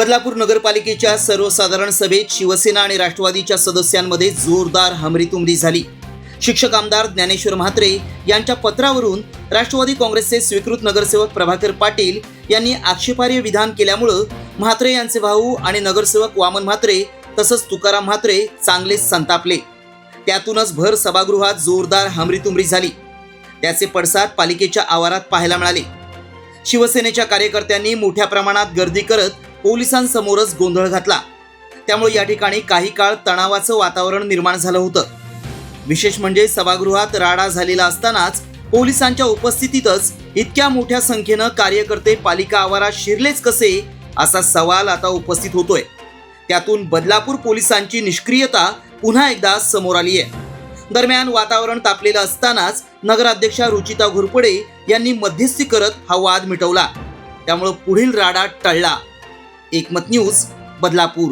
बदलापूर नगरपालिकेच्या सर्वसाधारण सभेत शिवसेना आणि राष्ट्रवादीच्या सदस्यांमध्ये जोरदार हमरीतुमरी झाली। शिक्षक आमदार ज्ञानेश्वर म्हात्रे यांच्या पत्रावरून राष्ट्रवादी काँग्रेसचे स्वीकृत नगरसेवक प्रभाकर पाटील यांनी आक्षेपार्ह विधान केल्यामुळे म्हात्रे यांचे भाऊ आणि नगरसेवक वामन म्हात्रे तसंच तुकाराम म्हात्रे चांगलेच संतापले। त्यातूनच भर सभागृहात जोरदार हमरीतुमरी झाली। त्याचे पडसाद पालिकेच्या आवारात पाहायला मिळाले। शिवसेनेच्या कार्यकर्त्यांनी मोठ्या प्रमाणात गर्दी करत पोलिसांसमोरच गोंधळ घातला। त्यामुळे या ठिकाणी काही काळ तणावाचं वातावरण निर्माण झालं होतं। विशेष म्हणजे सभागृहात राडा झालेला असतानाच पोलिसांच्या उपस्थितीतच इतक्या मोठ्या संख्येनं कार्यकर्ते पालिका आवारात शिरलेच कसे असा सवाल आता उपस्थित होतोय। त्यातून बदलापूर पोलिसांची निष्क्रियता पुन्हा एकदा समोर आली आहे। दरम्यान वातावरण तापलेलं असतानाच नगराध्यक्षा रुचिता घोरपडे यांनी मध्यस्थी करत हा वाद मिटवला। त्यामुळे पुढील राडा टळला। एकमत न्यूज, बदलापूर।